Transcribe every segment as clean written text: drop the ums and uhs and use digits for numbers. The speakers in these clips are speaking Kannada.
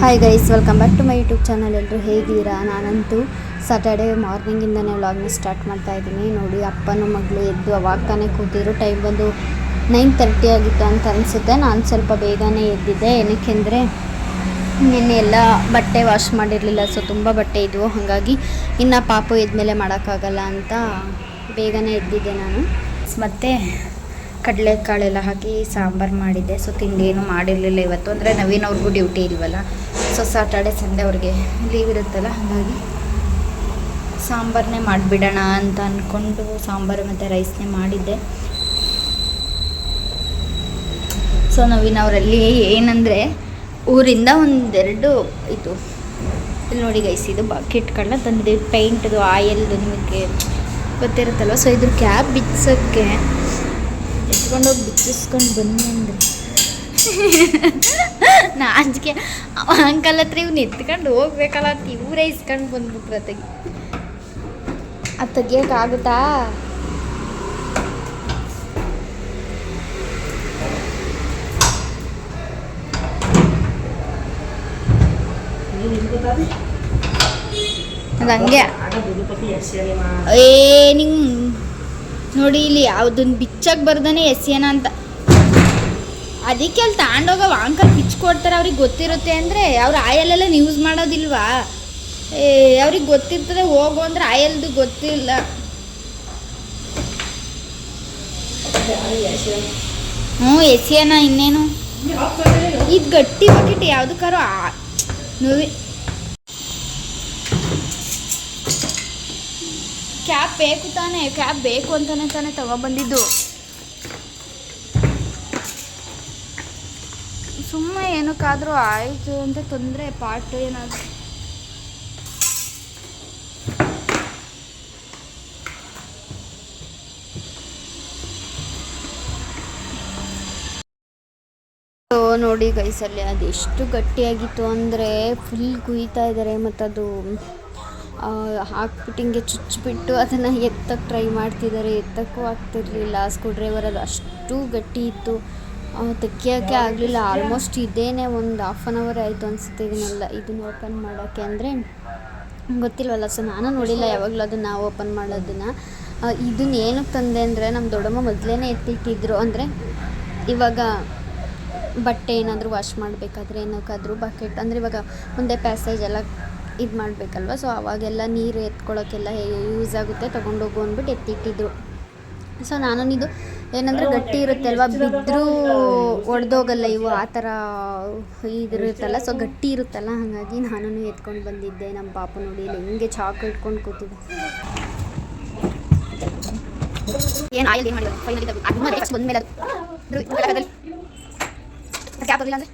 Hi guys, welcome back to my YouTube channel. ಎಲ್ಲರೂ ಹೇಗಿದ್ದೀರಾ? ನಾನಂತೂ ಸ್ಯಾಟರ್ಡೇ ಮಾರ್ನಿಂಗಿಂದನೇ ವ್ಲಾಗ್ನ ಸ್ಟಾರ್ಟ್ ಮಾಡ್ತಾ ಇದ್ದೀನಿ. ನೋಡಿ, ಅಪ್ಪನೂ ಮಗಳು ಎದ್ದು ಅವಾಗ ತಾನೇ ಕೂತಿದ್ರು. ಟೈಮ್ ಬಂದು 9:30 ಆಗಿತ್ತು ಅಂತ ಅನಿಸುತ್ತೆ. ನಾನು ಸ್ವಲ್ಪ ಬೇಗನೆ ಎದ್ದಿದ್ದೆ. ಏನಕ್ಕೆಂದರೆ ನಿನ್ನೆ ಎಲ್ಲ ಬಟ್ಟೆ ವಾಶ್ ಮಾಡಿರಲಿಲ್ಲ, ಸೊ ತುಂಬ ಬಟ್ಟೆ ಇದ್ವು. ಹಾಗಾಗಿ ಇನ್ನು ಪಾಪು ಎದ್ಮೇಲೆ ಮಾಡೋಕ್ಕಾಗಲ್ಲ ಅಂತ ಬೇಗನೆ ಎದ್ದಿದ್ದೆ ನಾನು. ಮತ್ತು ಕಡಲೆಕಾಳೆಲ್ಲ ಹಾಕಿ ಸಾಂಬಾರು ಮಾಡಿದ್ದೆ. ಸೊ ತಿಂಡಿ ಏನು ಮಾಡಿರಲಿಲ್ಲ ಇವತ್ತು. ಅಂದರೆ ನವೀನ್ ಅವ್ರಿಗೂ ಡ್ಯೂಟಿ ಇಲ್ವಲ್ಲ, ಸೊ ಸಾಟರ್ಡೆ ಸಂಡೇ ಅವ್ರಿಗೆ ಲೀವ್ ಇರುತ್ತಲ್ಲ, ಹಾಗಾಗಿ ಸಾಂಬಾರನ್ನೇ ಮಾಡಿಬಿಡೋಣ ಅಂತ ಅಂದ್ಕೊಂಡು ಸಾಂಬಾರು ಮತ್ತು ರೈಸ್ನೇ ಮಾಡಿದ್ದೆ. ಸೊ ನವೀನ್ ಅವರಲ್ಲಿ ಏನಂದರೆ ಊರಿಂದ ಒಂದೆರಡು ಇದು ಇಲ್ಲಿ ನೋಡಿ ಗೈಸ್, ಇದು ಬಕೆಟ್ಗಳನ್ನ ತಂದಿದ್ದೀವಿ. ಪೇಂಟ್ದು, ಆಯಿಲ್ದು ನಿಮಗೆ ಗೊತ್ತಿರುತ್ತಲ್ವ. ಸೊ ಇದ್ರ ಕ್ಯಾಬ್ ಬಿಚ್ಚೋಕ್ಕೆ ಎತ್ಕೊಂಡೋಗಿ ಬಿಚ್ಚಿಸ್ಕೊಂಡು ಬನ್ನಿ ಅಂದರೆ ನಾಚಿಕೆ ಅಂಕಲ್ ಹತ್ರ ಇವ್ನು ಎತ್ಕೊಂಡು ಹೋಗ್ಬೇಕಲ್ಲ ಅಂತ ಇವರೇ ಇಸ್ಕೊಂಡು ಬಂದ್ಬಿಟ್ರೆ ಅದು ತೆಗಿಯೋಕ್ಕಾಗುತ್ತಾ? ಅದು ಹಂಗೆ ನಿಂಗೆ ನೋಡಿ, ಇಲ್ಲಿ ಯಾವುದನ್ನು ಬಿಚ್ಚಕ್ಕೆ ಬರ್ದಾನೆ ಎಸ್ಯನ ಅಂತ. ಅದಕ್ಕೆ ಅಲ್ಲಿ ತಗೊಂಡೋಗೋ ಅಂಕಲ್ ಬಿಚ್ಕೊಡ್ತಾರೆ. ಅವ್ರಿಗೆ ಗೊತ್ತಿರುತ್ತೆ ಅಂದರೆ ಅವ್ರು ಆಯಲ್ಲೆಲ್ಲ ಯೂಸ್ ಮಾಡೋದಿಲ್ವಾ? ಅವ್ರಿಗೆ ಗೊತ್ತಿರ್ತದೆ. ಹೋಗೋ ಅಂದರೆ ಆಯಲ್ದು ಗೊತ್ತಿಲ್ಲ. ಎಸಿಯನ ಇನ್ನೇನು. ಇದು ಗಟ್ಟಿ ಬಕೆಟ್ ಯಾವುದಕ್ಕಾರು ನೋವಿ. ಕ್ಯಾಬ್ ಬೇಕು ತಾನೇ, ಕ್ಯಾಬ್ ಬೇಕು ಅಂತಾನೆ ತಾನೇ ತಗೊಬಂದಿದ್ದು. ಸುಮ್ಮನೆ ಏನಕ್ಕಾದರೂ ಆಯಿತು ಅಂತ ತೊಂದರೆ, ಪಾರ್ಟ್ ಏನಾದರೂ. ನೋಡಿ ಗೈಸಲ್ಲಿ ಅದೆಷ್ಟು ಗಟ್ಟಿಯಾಗಿತ್ತು ಅಂದರೆ ಫುಲ್ ಕುಯ್ತಾ ಇದ್ದಾರೆ. ಮತ್ತು ಅದು ಹಾಕ್ಬಿಟ್ಟು ಹಿಂಗೆ ಚುಚ್ಚಿಬಿಟ್ಟು ಅದನ್ನು ಎತ್ತಕ್ಕೆ ಟ್ರೈ ಮಾಡ್ತಿದ್ದಾರೆ. ಎತ್ತಕ್ಕೂ ಆಗ್ತಿರ್ಲಿಲ್ಲ. ಸ್ಕ್ರೂ ಡ್ರೈವರ್ ಅದು ಅಷ್ಟು ಗಟ್ಟಿ ಇತ್ತು, ತೆಗಿಯೋಕ್ಕೆ ಆಗಲಿಲ್ಲ. ಆಲ್ಮೋಸ್ಟ್ ಇದೇನೆ ಒಂದು ½ ಆನ್ ಅವರ್ ಆಯಿತು ಅನಿಸುತ್ತೆ ಇದನ್ನು ಓಪನ್ ಮಾಡೋಕ್ಕೆ. ಅಂದರೆ ಗೊತ್ತಿಲ್ವಲ್ಲ, ಸೊ ನಾನು ನೋಡಿಲ್ಲ ಯಾವಾಗಲೂ ಅದನ್ನು ಓಪನ್ ಮಾಡೋದನ್ನು. ಇದನ್ನ ಏನಕ್ಕೆ ತಂದೆ ಅಂದರೆ ನಮ್ಮ ದೊಡ್ಡಮ್ಮ ಮೊದಲೇ ಎತ್ತಿಟ್ಟಿದ್ರು. ಅಂದರೆ ಇವಾಗ ಬಟ್ಟೆ ಏನಾದರೂ ವಾಶ್ ಮಾಡಬೇಕಾದ್ರೆ ಏನಕ್ಕಾದರೂ ಬಕೆಟ್, ಅಂದರೆ ಇವಾಗ ಮುಂದೆ ಪ್ಯಾಸೇಜ್ ಎಲ್ಲ ಇದು ಮಾಡಬೇಕಲ್ವ, ಸೊ ಅವಾಗೆಲ್ಲ ನೀರು ಎತ್ಕೊಳ್ಳೋಕ್ಕೆಲ್ಲ ಯೂಸ್ ಆಗುತ್ತೆ, ತೊಗೊಂಡೋಗು ಅಂದ್ಬಿಟ್ಟು ಎತ್ತಿಟ್ಟಿದ್ರು. ಸೊ ನಾನು ಇದು ಏನಂದರೆ ಗಟ್ಟಿ ಇರುತ್ತೆ ಅಲ್ವಾ, ಬಿದ್ದರೂ ಒಡೆದೋಗಲ್ಲ ಇವು, ಆ ಥರ ಇದಿರುತ್ತಲ್ಲ. ಸೊ ಗಟ್ಟಿ ಇರುತ್ತಲ್ಲ, ಹಾಗಾಗಿ ನಾನು ಎತ್ಕೊಂಡು ಬಂದಿದ್ದೆ. ನಮ್ಮ ಪಾಪ ನೋಡಿ ಇಲ್ಲಿ ಹಿಂಗೆ ಚಾಕು ಇಟ್ಕೊಂಡು ಕೂತಿದ್ದೆ. ಏನು ಆಯಿಲ್ ಏನು ಮಾಡಿದ್ರು ಫೈನಲಿ ಬಂದಮೇಲೆ ಕ್ಯಾಪ್ ಆಗಲಿಲ್ಲ ಅಂದರೆ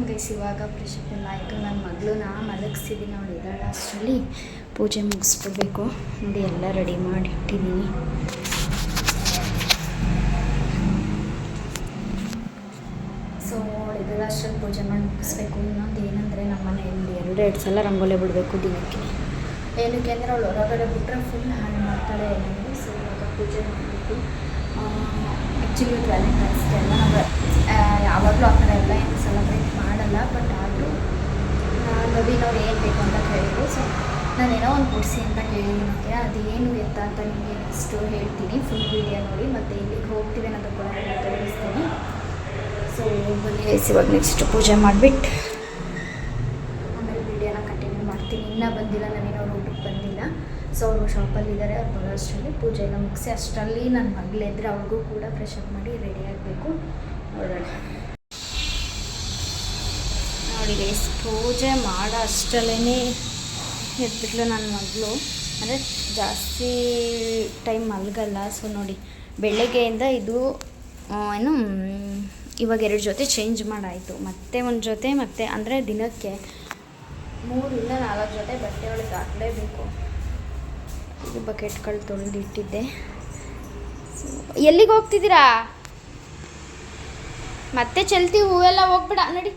ಗೈಸ್, ಇವಾಗ ಫ್ರೆಶಪ್ ಎಲ್ಲ ಆಯಿತು. ನನ್ನ ಮಗಳನ್ನ ಮಲಗಿಸಿದ್ದೀನಿ, ಅವಳು ಇದ್ದಾಳೆ. ಅಷ್ಟರಲ್ಲಿ ಪೂಜೆ ಮುಗಿಸ್ಬಿಡ್ಬೇಕು. ನೋಡಿ ಎಲ್ಲ ರೆಡಿ ಮಾಡಿ ಇಟ್ಟಿದ್ದೀನಿ. ಸೊ ಇದೆಲ್ಲ ಅಷ್ಟರಲ್ಲಿ ಪೂಜೆ ಮಾಡಿ ಮುಗಿಸ್ಬೇಕು. ಇನ್ನೊಂದು ಏನಂದರೆ ನಮ್ಮ ಮನೆಯಲ್ಲಿ 2 ಸಲ ರಂಗೋಲಿ ಬಿಡಬೇಕು ದಿನಕ್ಕೆ. ಏನಕ್ಕೆ ಅಂದರೆ ಅವಳು ಹೊರಗಡೆ ಬಿಟ್ಟರೆ ಫುಲ್ ಹಾಳು ಮಾಡ್ತಾಳೆ ನನಗೆ. ಸೊ ಇವಾಗ ಪೂಜೆ ಮಾಡಬೇಕು. ಆ್ಯಕ್ಚುಲಿ ವ್ಯಾಲೆಂಟೈನ್ಸ್ ಡೇ ಎಲ್ಲ ನಾವು ಯಾವಾಗಲೂ ಆ ಥರ ಎಲ್ಲ ಏನು ಸೆಲೆಬ್ರೇಟ್ ಮಾಡಲ್ಲ. ಬಟ್ ಆದರೂ ನವೀನ್ ಅವ್ರು ಏನು ಬೇಕು ಅಂತ ಕೇಳಿದ್ರು. ಸೊ ನಾನೇನೋ ಒಂದು ಕೊಡಿಸಿ ಅಂತ ಕೇಳಿದ್ದಕ್ಕೆ ಅದೇನು ಎತ್ತ ಅಂತ ನಿಮಗೆ ನೆಕ್ಸ್ಟು ಹೇಳ್ತೀನಿ. ಫುಲ್ ವೀಡಿಯೋ ನೋಡಿ. ಮತ್ತು ಇಲ್ಲಿಗೆ ಹೋಗ್ತೀವಿ ಅನ್ನೋದು ಕೂಡ ತೋರಿಸ್ತೀನಿ. ಸೊ ಬನ್ನಿ ಇವಾಗ ನೆಕ್ಸ್ಟ್ ಪೂಜೆ ಮಾಡಿಬಿಟ್ಟು ಆಮೇಲೆ ವೀಡಿಯೋನ ಕಂಟಿನ್ಯೂ ಮಾಡ್ತೀನಿ. ಇನ್ನೂ ಬಂದಿಲ್ಲ, ನವೀನವ್ರು ಊಟಕ್ಕೆ ಬಂದಿಲ್ಲ. ಸೊ ಅವರು ಶಾಪಲ್ಲಿದ್ದಾರೆ. ಅವ್ರು ಬರೋ ಅಷ್ಟರಲ್ಲಿ ಪೂಜೆ ಎಲ್ಲ ಮುಗಿಸಿ ಅಷ್ಟರಲ್ಲಿ ನನ್ನ ಮಗಳಿದ್ರೆ ಅವ್ರಿಗೂ ಕೂಡ ಫ್ರೆಶ್ ಅಪ್ ಮಾಡಿ ರೆಡಿ ಆಗಬೇಕು. ನೋಡೋಣ. ನೋಡಿ ಗೈಸ್, ಪೂಜೆ ಮಾಡೋ ಅಷ್ಟರಲ್ಲೇ ಎದ್ಬಿಟ್ಲು ನನ್ನ ಮಗಳು. ಅಂದರೆ ಜಾಸ್ತಿ ಟೈಮ್ ಮಲಗಲ್ಲ. ಸೊ ನೋಡಿ, ಬೆಳಗ್ಗೆಯಿಂದ ಇದು ಏನು ಇವಾಗ 2 ಜೊತೆ ಚೇಂಜ್ ಮಾಡಾಯಿತು. ಮತ್ತೆ ಒಂದು ಜೊತೆ, ಮತ್ತೆ ಅಂದರೆ ದಿನಕ್ಕೆ 3 ಇಲ್ಲ 4 ಜೊತೆ ಬಟ್ಟೆ ಒಳಗೆ ಹಾಕಲೇಬೇಕು. ಇದು ಬಕೆಟ್ಗಳು ತೊಳೆದಿಟ್ಟಿದ್ದೆ. ಎಲ್ಲಿಗೆ ಹೋಗ್ತಿದ್ದೀರಾ? ಮತ್ತೆ ಚಲ್ತಿ ಹೂವೆಲ್ಲ ಹೋಗ್ಬಿಡ ನಡಿ,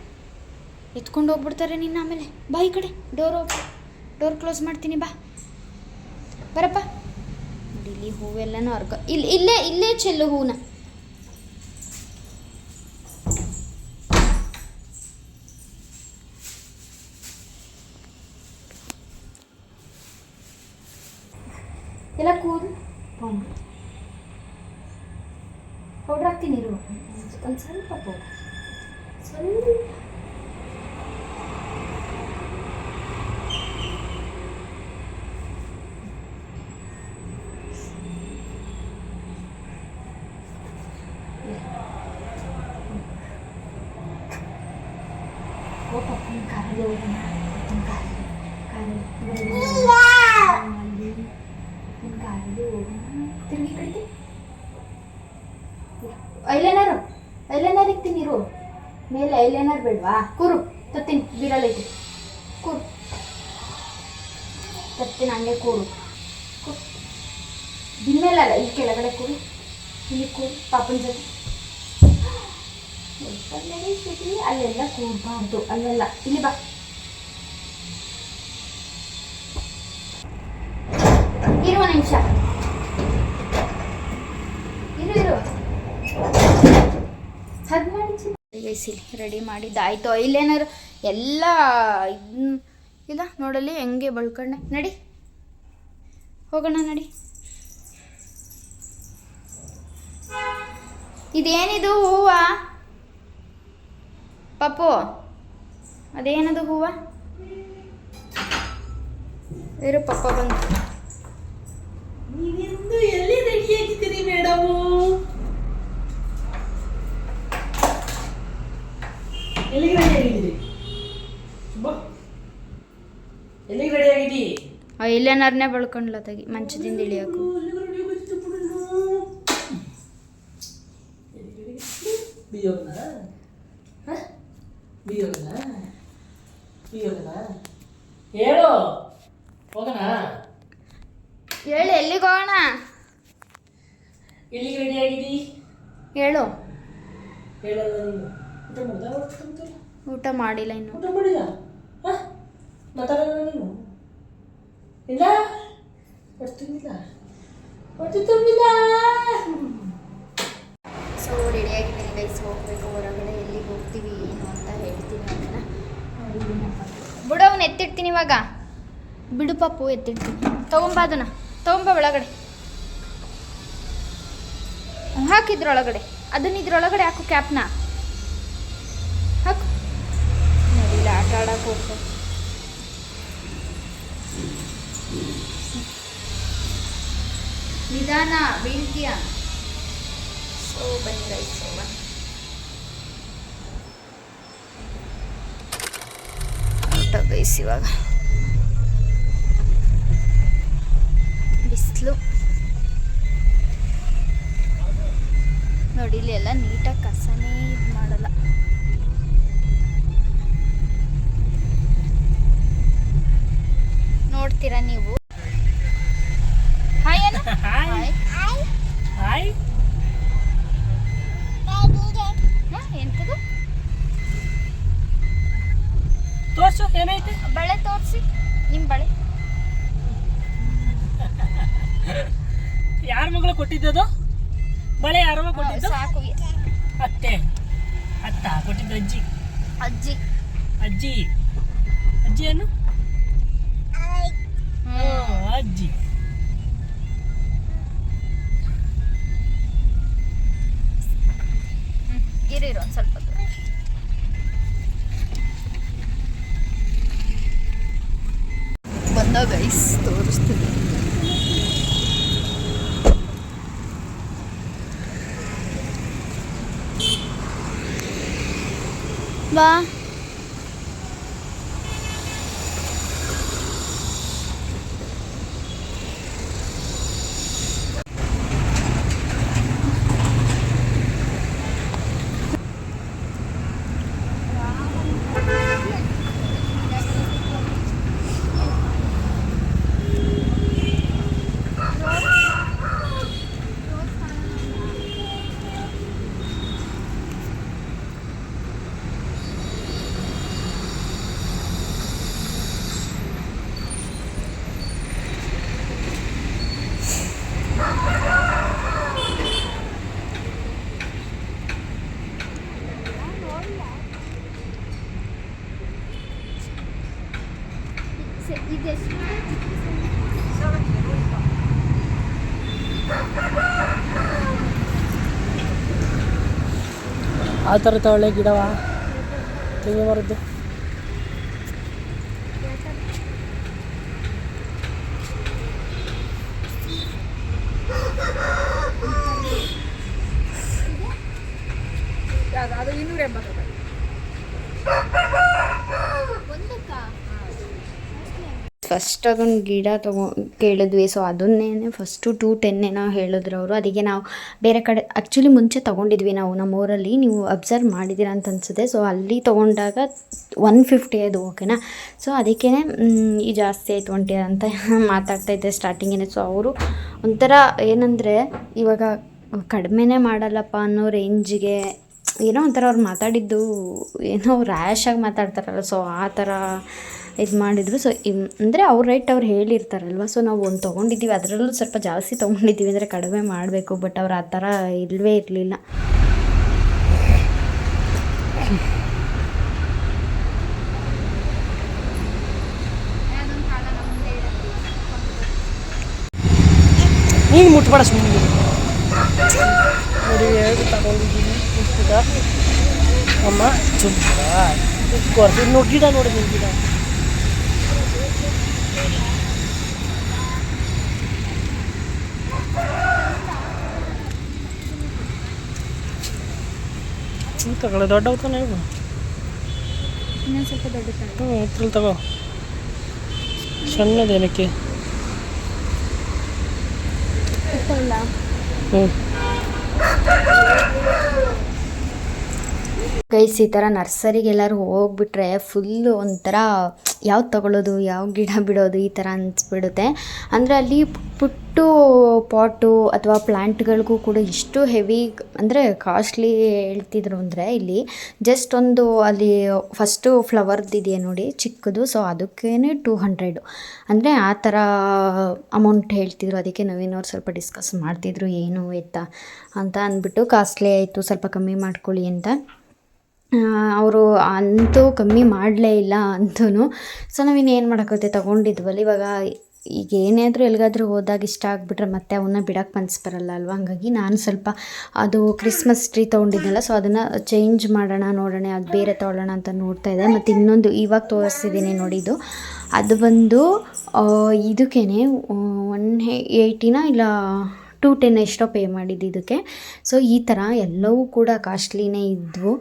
ಎತ್ಕೊಂಡು ಹೋಗ್ಬಿಡ್ತಾರೆ ನಿನ್ನ. ಆಮೇಲೆ ಬಾ ಈ ಕಡೆ, ಡೋರ್ ಕ್ಲೋಸ್ ಮಾಡ್ತೀನಿ, ಬಾ ಬರಪ್ಪ. ನೋಡಿ ಇಲ್ಲಿ ಹೂವೆಲ್ಲನೂ ಇಲ್ಲೇ ಚೆಲ್ಲು ಹೂನ. ಎಲ್ಲ ಕೂದು ಪೌಡ್ರ್ ಹಾಕ್ತೀನಿ ಇರು, ಒಂದು ಸ್ವಲ್ಪ ಪೌಡ್ರ್, ಸ್ವಲ್ಪ. ಐಲೈನರ್ ಇಕ್ತೀನಿ ಇರು, ಮೇಲೆ ಐಲೈನರ್ ಬೇಡವಾ? ಕೂರು ತತ್ತೀನಿ, ಬೀರಲ್ಲೈತಿ, ಕೂರು ತತ್ತೀನಿ, ಹಂಗೆ ಕೂರು ದಿನ್ಮೇಲಲ್ಲ, ಇಲ್ಲಿ ಕೆಳಗಡೆ ಕೂರು, ಇಲ್ಲಿ ಕೂರು ಪಾಪನ ಜೊತೆ. ಅಲ್ಲೆಲ್ಲ ಕೂಡಬಾರ್ದು, ಅಲ್ಲೆಲ್ಲ ಇಲ್ಲಿ ಬಾ. ಇರುವ ನಿಮಿಷ ಇರು ಹದ್ ಮಾಡಿ ಬೇಯಿಸಿಲಿ. ರೆಡಿ ಮಾಡಿದ್ದಾಯ್ತು. ಐಲೈನರ್ ಎಲ್ಲ ಇಲ್ಲ ನೋಡಲಿ ಹೆಂಗೆ ಬಳ್ಕೊಂಡೆ. ನಡಿ ಹೋಗೋಣ, ನಡಿ. ಇದೇನಿದು ಹೂವ ಪಪ್ಪು? ಅದೇನದು ಹೂವ? ಇರು ಪಪ್ಪ ಬಂದು. ನೀವಿಂದು ಎಲ್ಲಿ ರೆಡಿಯಾಗಿದ್ದೀರಿ ಮೇಡಮು? ಎಲ್ಲಿಗೆ ರೆಡಿಯಾಗಿದ್ದೀರಿ? ಎಲ್ಲಿಗೆ ರೆಡಿಯಾಗಿದ್ದೀ? ಐಲೈನರ್ನೇ ಬಳ್ಕೊಂಡ್ಲ ತೆಗಿ, ಮಂಚದಿಂದ ಇಳಿಯಕು. ಹೇಳು, ಹೋಗೋಣ. ಹೇಳು, ಎಲ್ಲಿಗೆ ಹೋಗೋಣ? ಎಲ್ಲಿಗೆ ರೆಡಿ ಆಗಿದ್ದೀ ಹೇಳು. ಹೇಳಲ್ಲ ನೀನು. ಊಟ ಮಾಡಿಲ್ಲ ಇನ್ನು. ಊಟ ಮಾಡಿಲ್ಲ? ಮಾತಾಡಲ್ಲ ನೀನು? ಇಲ್ಲ ಹೊಡ್ತಿಲ್ಲ, ಹೊಡ್ತಿಲ್ಲ. ಸೊ ರೆಡಿಯಾಗಿದ್ದೀನಿ ಗೈಸ್, ಹೋಗ್ಬೇಕು ಹೊರಗಡೆ. ಎಲ್ಲಿಗೆ ಹೋಗ್ತೀವಿ ಏನು ಅಂತ ಹೇಳ್ತೀನಿ ಅದನ್ನು. ಬಿಡು, ಅವನು ಎತ್ತಿಡ್ತೀನಿ ಇವಾಗ. ಬಿಡು ಪಪ್ಪು, ಎತ್ತಿಡ್ತೀನಿ. ತೊಗೊಂಬ ಅದನ್ನು, ತೊಗೊಂಬ ಒಳಗಡೆ ಹಾಕಿದ್ರೊಳಗಡೆ. ಅದನ್ನ ಇದ್ರೊಳಗಡೆ ಹಾಕು, ಕ್ಯಾಪ್ನ ಹಾಕು. ನೋಡಿಲ್ಲ, ಆಟ ಆಡಕ್ಕೆ ಹೋಗ್ಬೇಕು. ನಿಧಾನ, ಬೀಳ್ತೀಯ. ಸೊ ಬನ್ನಿ ಗೈಸ್, ಹೋಗೋಣ. ಊಟ ಗೈಸ್, ಇವಾಗ ಬಿಸಿಲು ನೋಡಿ. ಇಲ್ಲಿ ಎಲ್ಲ ನೀಟಾಗಿ ಕಸನೇ ಇದು ಮಾಡಲ್ಲ. ನೋಡ್ತೀರಾ ನೀವು? ಹಾಯ್ ಅಣ್ಣ. Hi hi. ಎಂತದು? ತೋರ್ಸು, ಏನೈತೆ? ಬಳೆ ತೋರಿಸಿ, ನಿಮ್ಮ ಬಳೆ. ಯಾರ ಮಗಳು ಕೊಟ್ಟಿದ್ದದು ಬಳೆ? ಯಾರವ ಕೊಟ್ಟಿದ್ದು? ಸಾಕು. ಅತ್ತೆ, ಅತ್ತ ಕೊಟ್ಟಿದ್ದು? ಅಜ್ಜಿ. ಅಜ್ಜಿ. ಅಜ್ಜಿ, ಅಜ್ಜಿಯನ್ನು ಅಜ್ಜಿ. ಇರು ಒಂದು ಸ್ವಲ್ಪ ಬಂದ ಗೈಸ್, ತೋರಿಸ್ತೀನಿ. ಬಾ. ಆ ಥರ ತಗೊಳ್ಳೆ ಗಿಡವ ತೆಂಗಿನ ಮರದ್ದು. ಅದು 280 ರೂಪಾಯಿ. ಫಸ್ಟ್ ಅದೊಂದು ಗಿಡ ಕೇಳಿದ್ವಿ. ಸೊ ಅದನ್ನೇ ಫಸ್ಟು 210 ಹೇಳಿದ್ರು ಅವರು. ಅದಕ್ಕೆ ನಾವು ಬೇರೆ ಕಡೆ ಆ್ಯಕ್ಚುಲಿ ಮುಂಚೆ ತೊಗೊಂಡಿದ್ವಿ ನಾವು ನಮ್ಮೂರಲ್ಲಿ, ನೀವು ಅಬ್ಸರ್ವ್ ಮಾಡಿದ್ದೀರ ಅಂತ ಅನಿಸುತ್ತೆ. ಸೊ ಅಲ್ಲಿ ತೊಗೊಂಡಾಗ 150 ಅದು ಓಕೆನಾ. ಸೊ ಅದಕ್ಕೇ ಈ ಜಾಸ್ತಿ ಆಯಿತು ಅಂತ ಮಾತಾಡ್ತಾಯಿದ್ದೆ ಸ್ಟಾರ್ಟಿಂಗೇ. ಸೊ ಅವರು ಒಂಥರ ಏನಂದರೆ ಇವಾಗ ಕಡಿಮೆನೇ ಮಾಡಲ್ಲಪ್ಪ ಅನ್ನೋ ರೇಂಜಿಗೆ ಏನೋ ಒಂಥರ ಅವ್ರು ಮಾತಾಡಿದ್ದು ಏನೋ ರ್ಯಾಶಾಗಿ ಮಾತಾಡ್ತಾರಲ್ಲ, ಸೊ ಆ ಥರ ಇದು ಮಾಡಿದರು. ಸೊ ಅಂದರೆ ಅವ್ರ ರೇಟ್ ಅವ್ರು ಹೇಳಿರ್ತಾರಲ್ವ. ಸೊ ನಾವು ಒಂದು ತೊಗೊಂಡಿದ್ದೀವಿ, ಅದರಲ್ಲೂ ಸ್ವಲ್ಪ ಜಾಸ್ತಿ ತೊಗೊಂಡಿದ್ದೀವಿ ಅಂದರೆ ಕಡಿಮೆ ಮಾಡಬೇಕು. ಬಟ್ ಅವ್ರು ಆ ಥರ ಇಲ್ಲವೇ ಇರಲಿಲ್ಲ. ನೀನು ಮುಟ್ಬೇಡ ಸುಮ್ಮನೆ ನೋಡಿ, ಎರಡು ತಗೊಂಡಿದ್ದೀವಿ ಮುಟ್ಬಿಟ್ಟ ಅಮ್ಮ ಸುಮ್ಮನೆ ನೋಡಿ. ಗಿಡ ನೋಡಿ ನಿಮ್ಮ ಗಿಡ ತಗೊಳ್ಳಿ, ದೊಡ್ಡವು ತಾನೆ ಇವು. ಇನ್ನೊಂದು ಸ್ವಲ್ಪ ದೊಡ್ಡ ಇದ್ರಲ್ಲಿ ತಗೋ, ಸಣ್ಣದೇನಕ್ಕೆ. ಗೈಸ್, ಈ ಥರ ನರ್ಸರಿಗೆಲ್ಲರೂ ಹೋಗ್ಬಿಟ್ರೆ ಫುಲ್ಲು ಒಂಥರ ಯಾವ್ದು ತೊಗೊಳ್ಳೋದು, ಯಾವ ಗಿಡ ಬಿಡೋದು ಈ ಥರ ಅನಿಸ್ಬಿಡುತ್ತೆ. ಅಂದರೆ ಅಲ್ಲಿ ಪುಟ್ಟು ಪಾಟು ಅಥವಾ ಪ್ಲ್ಯಾಂಟ್ಗಳಿಗೂ ಕೂಡ ಇಷ್ಟು ಹೆವಿ ಅಂದರೆ ಕಾಸ್ಟ್ಲಿ ಹೇಳ್ತಿದ್ರು. ಅಂದರೆ ಇಲ್ಲಿ ಜಸ್ಟ್ ಒಂದು ಅಲ್ಲಿ ಫಸ್ಟು ಫ್ಲವರ್ದಿದೆಯಾ ನೋಡಿ ಚಿಕ್ಕದು, ಸೊ ಅದಕ್ಕೇ 200 ಅಂದರೆ ಆ ಥರ ಅಮೌಂಟ್ ಹೇಳ್ತಿದ್ರು. ಅದಕ್ಕೆ ನವೀನವ್ರು ಸ್ವಲ್ಪ ಡಿಸ್ಕಸ್ ಮಾಡ್ತಿದ್ರು ಏನು ಎತ್ತಾ ಅಂತ ಅಂದ್ಬಿಟ್ಟು, ಕಾಸ್ಟ್ಲಿ ಆಯಿತು ಸ್ವಲ್ಪ ಕಮ್ಮಿ ಮಾಡ್ಕೊಳ್ಳಿ ಅಂತ. ಅವರು ಅಂತೂ ಕಮ್ಮಿ ಮಾಡಲೇ ಇಲ್ಲ ಅಂತೂ. ಸೊ ನಾವಿನ್ನೇನು ಮಾಡೋಕ್ಕಾಗುತ್ತೆ, ತೊಗೊಂಡಿದ್ವಲ್ಲ. ಇವಾಗ ಈಗ ಏನೇ ಆದರೂ ಎಲ್ಲಿಗಾದ್ರೂ ಹೋದಾಗ ಇಷ್ಟ ಆಗಿಬಿಟ್ರೆ ಮತ್ತೆ ಅವನ್ನ ಬಿಡೋಕ್ಕೆ ಮನ್ಸು ಬರಲ್ಲ ಅಲ್ವ. ಹಾಗಾಗಿ ನಾನು ಸ್ವಲ್ಪ ಅದು ಕ್ರಿಸ್ಮಸ್ ಟ್ರೀ ತೊಗೊಂಡಿದ್ನಲ್ಲ, ಸೊ ಅದನ್ನು ಚೇಂಜ್ ಮಾಡೋಣ, ನೋಡೋಣ ಅದು ಬೇರೆ ತೊಗೊಳ್ಳೋಣ ಅಂತ ನೋಡ್ತಾಯಿದ್ದೆ. ಮತ್ತು ಇನ್ನೊಂದು ಇವಾಗ ತೋರಿಸ್ತಿದ್ದೀನಿ ನೋಡಿ, ಅದು ಬಂದು ಇದಕ್ಕೇ 180 ಇಲ್ಲ 210 ಎಷ್ಟೋ ಪೇ ಮಾಡಿದ್ದು ಇದಕ್ಕೆ. ಸೊ ಈ ಥರ ಎಲ್ಲವೂ ಕೂಡ ಕಾಸ್ಟ್ಲಿನೇ ಇದ್ವು.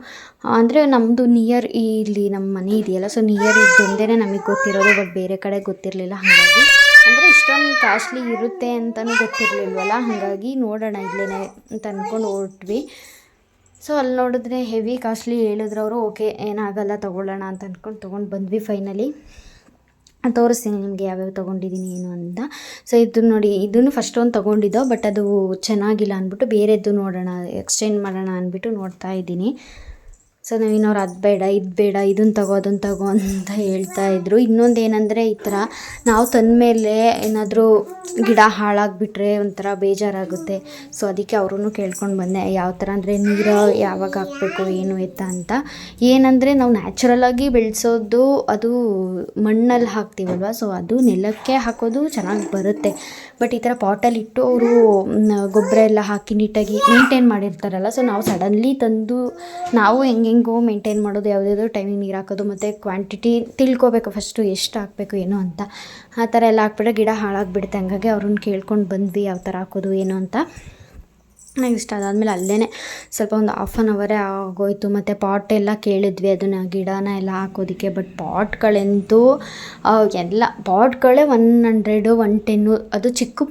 ಅಂದರೆ ನಮ್ಮದು ನಿಯರ್ ಇಲ್ಲಿ ನಮ್ಮ ಮನೆ ಇದೆಯಲ್ಲ, ಸೊ ನಿಯರ್ ಇದ್ದೊಂದೇ ನಮಗೆ ಗೊತ್ತಿರೋದು. ಬಟ್ ಬೇರೆ ಕಡೆ ಗೊತ್ತಿರಲಿಲ್ಲ. ಹಾಗಾಗಿ ಅಂದರೆ ಇಷ್ಟೊಂದು ಕಾಸ್ಟ್ಲಿ ಇರುತ್ತೆ ಅಂತಲೂ ಗೊತ್ತಿರಲಿಲ್ವಲ್ಲ. ಹಾಗಾಗಿ ನೋಡೋಣ ಇಲ್ಲೇ ಅಂತ ಅಂದ್ಕೊಂಡು ಹೊರಟ್ವಿ. ಸೊ ಅಲ್ಲಿ ನೋಡಿದ್ರೆ ಹೆವಿ ಕಾಸ್ಟ್ಲಿ ಹೇಳಿದ್ರು ಅವರು. ಓಕೆ ಏನಾಗಲ್ಲ ತೊಗೊಳ್ಳೋಣ ಅಂತ ಅಂದ್ಕೊಂಡು ತೊಗೊಂಡು ಬಂದ್ವಿ ಫೈನಲಿ. ತೋರಿಸ್ತೀನಿ ನಿಮಗೆ ಯಾವ್ಯಾವ ತೊಗೊಂಡಿದ್ದೀನಿ ಏನು ಅಂತ. ಸೊ ಇದು ನೋಡಿ, ಇದನ್ನು ಫಸ್ಟ್ ಒಂದು ತೊಗೊಂಡಿದ್ದೋ, ಬಟ್ ಅದು ಚೆನ್ನಾಗಿಲ್ಲ ಅಂದ್ಬಿಟ್ಟು ಬೇರೆದ್ದು ನೋಡೋಣ, ಎಕ್ಸ್ಚೇಂಜ್ ಮಾಡೋಣ ಅಂದ್ಬಿಟ್ಟು ನೋಡ್ತಾ ಇದ್ದೀನಿ. ಸೊ ನಾವಿನ್ನವ್ರು ಅದು ಬೇಡ ಇದು ಬೇಡ, ಇದನ್ನು ತಗೋ ಅದನ್ನು ತಗೋ ಅಂತ ಹೇಳ್ತಾಯಿದ್ರು. ಇನ್ನೊಂದು ಏನಂದರೆ, ಈ ಥರ ನಾವು ತಂದಮೇಲೆ ಏನಾದರೂ ಗಿಡ ಹಾಳಾಗಿಬಿಟ್ರೆ ಒಂಥರ ಬೇಜಾರಾಗುತ್ತೆ. ಸೊ ಅದಕ್ಕೆ ಅವ್ರೂ ಕೇಳ್ಕೊಂಡು ಬಂದೆ ಯಾವ ಥರ ಅಂದರೆ ನೀರು ಯಾವಾಗ ಹಾಕಬೇಕು ಏನು ಎತ್ತ ಅಂತ. ಏನಂದರೆ ನಾವು ನ್ಯಾಚುರಲಾಗಿ ಬೆಳೆಸೋದು ಅದು ಮಣ್ಣಲ್ಲಿ ಹಾಕ್ತೀವಲ್ವ, ಸೊ ಅದು ನೆಲಕ್ಕೆ ಹಾಕೋದು ಚೆನ್ನಾಗಿ ಬರುತ್ತೆ. ಬಟ್ ಈ ಥರ ಪಾಟಲ್ಲಿ ಇಟ್ಟು ಅವರು ಗೊಬ್ಬರ ಎಲ್ಲ ಹಾಕಿ ನೀಟಾಗಿ ಮೇಂಟೈನ್ ಮಾಡಿರ್ತಾರಲ್ಲ. ಸೊ ನಾವು ಸಡನ್ಲಿ ತಂದು ನಾವು ಹೆಂಗೆಂಗೋ ಮೇಂಟೈನ್ ಮಾಡೋದು, ಯಾವುದಾದ್ರು ಟೈಮಿಗೆ ನೀರು ಹಾಕೋದು, ಮತ್ತು ಕ್ವಾಂಟಿಟಿ ತಿಳ್ಕೊಬೇಕು ಫಸ್ಟು ಎಷ್ಟು ಹಾಕಬೇಕು ಏನು ಅಂತ. ಆ ಥರ ಎಲ್ಲ ಹಾಕ್ಬಿಟ್ರೆ ಗಿಡ ಹಾಳಾಗಿಬಿಡುತ್ತೆ. ಹಂಗಾಗಿ ಅವ್ರನ್ನ ಕೇಳ್ಕೊಂಡು ಬಂದ್ವಿ ಯಾವ ಥರ ಹಾಕೋದು ಏನು ಅಂತ. ನಂಗೆ ಇಷ್ಟ ಅದಾದಮೇಲೆ ಅಲ್ಲೇ ಸ್ವಲ್ಪ ಒಂದು 1/2 ಅವರೇ ಆಗೋಯ್ತು. ಮತ್ತು ಪಾಟ್ ಎಲ್ಲ ಕೇಳಿದ್ವಿ ಅದನ್ನು ಗಿಡನ ಎಲ್ಲ ಹಾಕೋದಕ್ಕೆ. ಬಟ್ ಪಾಟ್ಗಳಂತೂ ಎಲ್ಲ ಪಾಟ್ಗಳೇ 100 110, ಅದು ಚಿಕ್ಕ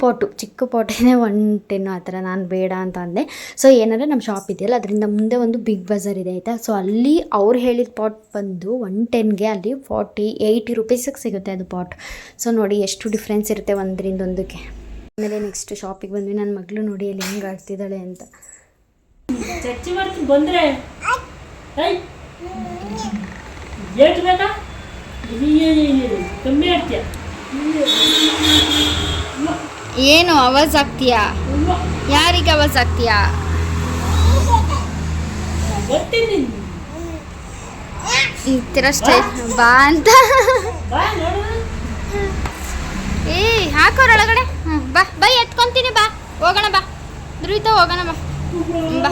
ಪಾಟೇ 110 ಆ ಥರ. ನಾನು ಬೇಡ ಅಂತ ಅಂದೆ. ಸೊ ಏನಂದರೆ ನಮ್ಮ ಶಾಪ್ ಇದೆಯಲ್ಲ ಅದರಿಂದ ಮುಂದೆ ಒಂದು ಬಿಗ್ ಬಜಾರ್ ಇದೆ ಆಯಿತಾ. ಸೊ ಅಲ್ಲಿ ಅವ್ರು ಹೇಳಿದ ಪಾಟ್ ಬಂದು 110ಗೆ ಅಲ್ಲಿ 80 ರೂಪೀಸಿಗೆ ಸಿಗುತ್ತೆ ಅದು ಪಾಟ್. ಸೊ ನೋಡಿ ಎಷ್ಟು ಡಿಫ್ರೆನ್ಸ್ ಇರುತ್ತೆ ಒಂದರಿಂದ ಒಂದಕ್ಕೆ. ಆಮೇಲೆ ನೆಕ್ಸ್ಟ್ ಶಾಪಿಗೆ ಬಂದ್ವಿ. ನನ್ನ ಮಗಳು ನೋಡಿ ಅಲ್ಲಿ ಹೆಂಗೆ ಆಡ್ತಿದ್ದಾಳೆ ಅಂತ. ಚರ್ಚೆ ಮಾಡ್ತೀನಿ ಬಂದರೆ ಏಟು ಬೇಕಾ ಕಮ್ಮಿ ಆಡ್ತೀಯ. ಏನು ಆವಾಜ್ ಆಗ್ತೀಯಾ? ಯಾರಿಗೆ ಆವಾಜ್ ಆಗ್ತೀಯಾ? ಗೊತ್ತೀನಿ ಈ ಥರ ಸ್ಟೈಲ್ ಬಾ ಅಂತ. ಬಾ ನೋಡು. ಹಾಕೋರೊಳಗಡೆ. ಬಾ ಬೈ ಎತ್ಕೊಂತೀನಿ, ಬಾ ಹೋಗೋಣ, ಬಾ ಧ್ರುವಿತ ಹೋಗೋಣ, ಬಾ ಬಾ.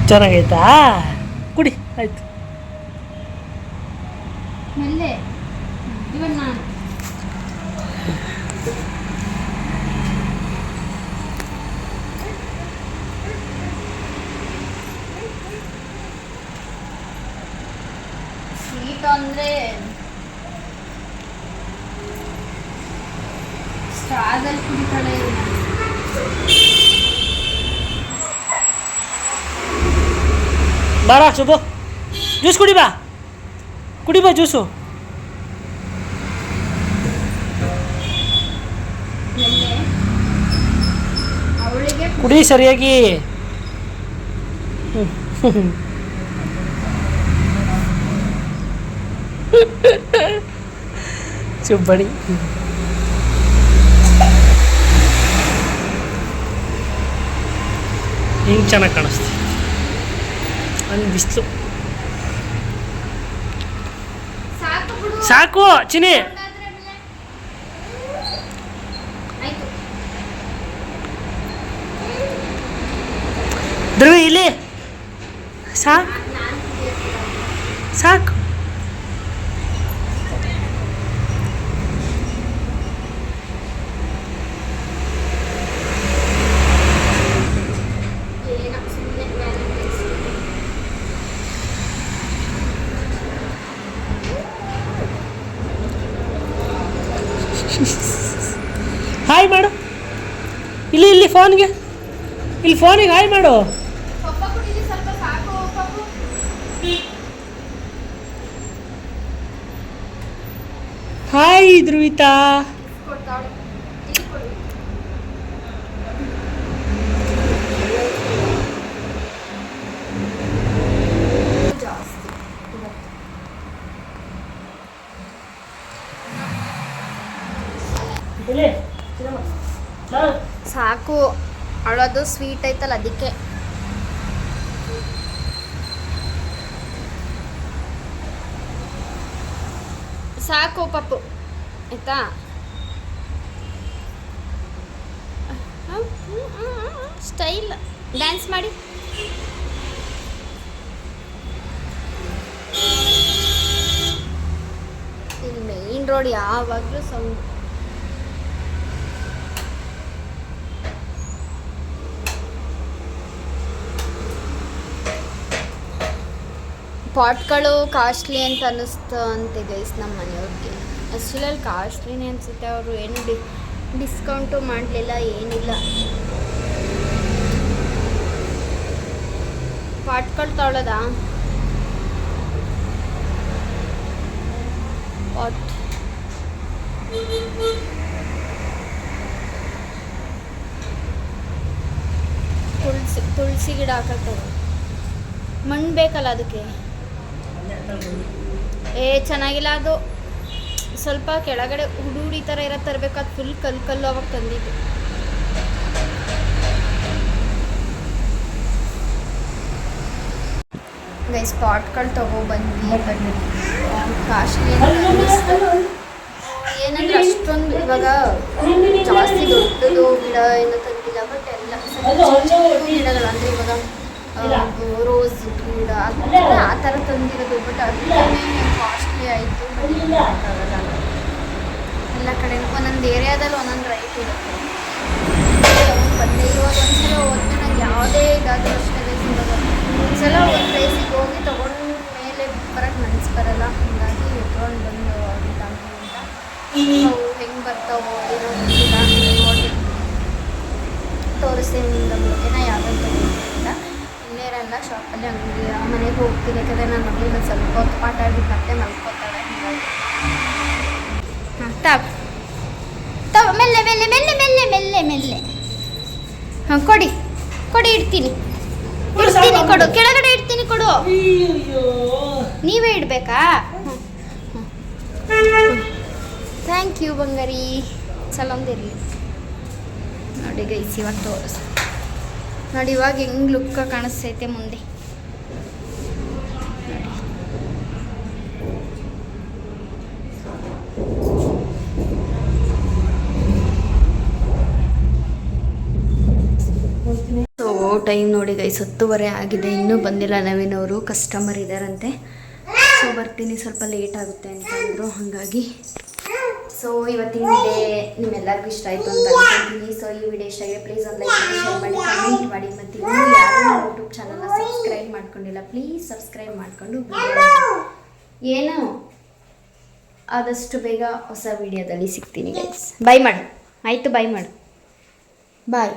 ಚೆನ್ನಾಗೈತಾ? ಕುಡಿ ಆಯ್ತು. ಮೆಲ್ಲೆ ಇವಾಗ ನಾನು ಸ್ವೀಟ್ ಅಂದರೆ ಸ್ಟ್ರಾದಲ್ಲಿ ಕುಡಿತಾಳೆ. ಬಾರ ಶುಭು, ಜ್ಯೂಸ್ ಕುಡಿ ಬಾ, ಕುಡಿ ಬಾ ಜ್ಯೂಸು. ಅವಳಿಗೆ ಕುಡಿ ಸರಿಯಾಗಿ. ಚುಬ್ಬಡಿ ಹಿಂಗೆ ಚೆನ್ನಾಗಿ ಕಾಣಿಸ್ತೀವಿ. ಅಲ್ಲಿ ಬಿಸಿಲು ಸಾಕು ಬಿಡು. ಸಾಕು ಚಿನಿ. ಆಯ್ತು. ಧ್ರುವಿ ಇಲ್ಲಿ ಸಾಕು ಸಾಕು. ಹಾಯ್ ಮಾಡು ಇಲ್ಲಿ, ಇಲ್ಲಿ ಫೋನ್ಗೆ, ಇಲ್ಲಿ ಫೋನಿಗೆ ಹಾಯ್ ಮಾಡು. ಪಪ್ಪ ಕುಡಿದು ಸ್ವಲ್ಪ ಸಾಕು ಪಪ್ಪು. ಹಾಯ್ ಧ್ರುವಿತಾ. ಕೊಡ್ತಾವಳು ಇಲ್ಲಿ ಕೊಡು. ಜಾಸ್ತಿ ಸಾಕು. ಅವಳದು ಸ್ವೀಟ್ ಐತಲ್ಲ ಅದಕ್ಕೆ. ಸಾಕು ಪಪ್ಪು ಆಯ್ತಾ. ಸ್ಟೈಲ್ ಡ್ಯಾನ್ಸ್ ಮಾಡಿ. ಇಲ್ಲಿ ಮೇನ್ ರೋಡ್ ಯಾವಾಗಲೂ ಸೌಂಡ್. ಪಾಟ್ಗಳು ಕಾಸ್ಟ್ಲಿ ಅಂತ ಅನ್ನಿಸ್ತಾ ಅಂತೆ ಗೈಸ್ ನಮ್ಮ ಮನೆಯವ್ರಿಗೆ. ಅಷ್ಟರಲ್ಲಿ ಕಾಸ್ಟ್ಲಿನೇ ಅನಿಸುತ್ತೆ. ಅವರು ಏನು ಡಿಸ್ಕೌಂಟು ಮಾಡಲಿಲ್ಲ, ಏನಿಲ್ಲ. ಪಾಟ್ಗಳು ತೊಗೊಳೋದಾ? ಪಾಟ್ ತುಳಸಿ ಗಿಡ ಹಾಕತ್ತವ. ಮಣ್ಣು ಬೇಕಲ್ಲ ಅದಕ್ಕೆ. ಚೆನ್ನಾಗಿಲ್ಲ ಅದು. ಸ್ವಲ್ಪ ಕೆಳಗಡೆ ಹುಡುಡಿ ಥರ ಇರೋ ತರಬೇಕು. ಅದು ಫುಲ್ ಕಲ್ಲು ಅವಾಗ ತಂದಿದ್ದು. ಗೈಸ್ ಪಾಟ್ಗಳು ತೊಗೊಬಂದ್ವಿ. ಕಾಸ್ಟ್ಲಿ ಏನಂದ್ರೆ ಅಷ್ಟೊಂದು ಇವಾಗ ಜಾಸ್ತಿ ದೊಡ್ಡದು ಗಿಡ ಏನು ತಂದಿಲ್ಲ. ಬಟ್ ಎಲ್ಲ ಗಿಡಗಳು ಅಂದರೆ ಇವಾಗ ರೋಸ್ ಗಿಡ ಆ ಥರ ತಂದಿರೋದು. ಬಟ್ ಅದಕ್ಕೆ ಕಾಸ್ಟ್ಲಿ ಆಯಿತು. ಬಟ್ ಮಾಡೋಕ್ಕಾಗಲ್ಲ. ಎಲ್ಲ ಕಡೆ ಒಂದೊಂದು ಏರಿಯಾದಲ್ಲಿ ಒಂದೊಂದು ರೈಟ್ ಇರುತ್ತೆ. ಬಂದೆ ಇವಾಗ ಒಂದ್ಸಲ ಹೋದ್ರೆ ನಂಗೆ ಯಾವುದೇ ಇದಾದರೂ ಅಷ್ಟೇ ಇವಾಗ ಒಂದ್ಸಲ ಒಂದು ಪ್ಲೇಸಿಗೆ ಹೋಗಿ ತೊಗೊಂಡು ಮೇಲೆ ಬರೋಕ್ಕೆ ಮನಸ್ಸು ಬರಲ್ಲ. ಹಾಗಾಗಿ ಎತ್ಕೊಂಡು ಬಂದು ಅಂತ ಅವು ಹೆಂಗೆ ಬರ್ತಾವೋ ಏನೋ ಗೊತ್ತಿಲ್ಲ. ನೋಡಿ ತೋರಿಸ್ತೀನಿ ನಿಮ್ಗೆ ಮುಗಿನ ಯಾವ್ದು ತಗೊಂಡಿಲ್ಲ. ಇನ್ನೇರಲ್ಲ ಶಾಪಲ್ಲಿ ಅಂಗಡಿ ಮನೆಗೆ ಹೋಗ್ತೀನಿ. ಯಾಕಂದರೆ ನನ್ನ ಮಗಳಿಗೆ ಸ್ವಲ್ಪ ಹೊತ್ತು ಆಟ ಆಡ್ಬಿಟ್ಟು ಮತ್ತೆ ಮಲ್ಕೋತಾಳೆ. ಹಾಂ ತಗೋ ಮೆಲ್ಲೆ ಮೆಲ್ಲೆ ಮೆಲ್ಲೆ ಮೆಲ್ಲೆ ಮೆಲ್ಲೆ ಮೆಲ್ಲೆ. ಹಾಂ ಕೊಡಿ ಇಡ್ತೀನಿ ಕೊಡು. ಕೆಳಗಡೆ ಇಡ್ತೀನಿ ಕೊಡು. ನೀವೇ ಇಡಬೇಕಾ? ಥ್ಯಾಂಕ್ ಯು ಬಂಗಾರಿ. ಸಲೊಂದಿರಲಿ. ನೋಡಿ ಗೈಸ್ ಇವಾಗ ತೋರಿಸ್ ನೋಡಿ ಇವಾಗ ಹೆಂಗೆ ಲುಕ್ಕ ಕಾಣಿಸ್ತೈತೆ ಮುಂದೆ. ಟೈಮ್ ನೋಡಿ ಗೈಸ್ 10:30 ಆಗಿದೆ, ಇನ್ನೂ ಬಂದಿಲ್ಲ ನವೀನವರು, ಕಸ್ಟಮರ್ ಇದ್ದಾರಂತೆ. ಸೊ ಬರ್ತೀನಿ, ಸ್ವಲ್ಪ ಲೇಟ್ ಆಗುತ್ತೆ ಅಂತ ಅಂದರು. ಹಾಗಾಗಿ ಸೊ ಇವತ್ತಿನ ಡೇ ನಿಮ್ಮೆಲ್ಲರಿಗೂ ಇಷ್ಟ ಆಯಿತು ಅಂತ ಅನ್ಕೊಳ್ತೀನಿ. ಸೊ ಈ ವಿಡಿಯೋ ಇಷ್ಟ ಆಗಿದೆ ಪ್ಲೀಸ್ ಒಂದು ಲೈಕ್ ಮಾಡಿ, ಶೇರ್ ಮಾಡಿ, ಕಮೆಂಟ್ ಮಾಡಿ. ಮತ್ತು ಇನ್ನೂ ಯಾರು ನನ್ನ ಯೂಟ್ಯೂಬ್ ಚಾನಲ್ನ ಸಬ್ಸ್ಕ್ರೈಬ್ ಮಾಡ್ಕೊಂಡಿಲ್ಲ ಪ್ಲೀಸ್ ಸಬ್ಸ್ಕ್ರೈಬ್ ಮಾಡಿಕೊಂಡು ಏನು ಆದಷ್ಟು ಬೇಗ ಹೊಸ ವಿಡಿಯೋದಲ್ಲಿ ಸಿಗ್ತೀನಿ ಗೈಸ್. ಬಾಯ್ ಮಾಡು, ಆಯಿತು ಬಾಯ್ ಮಾಡು, ಬಾಯ್.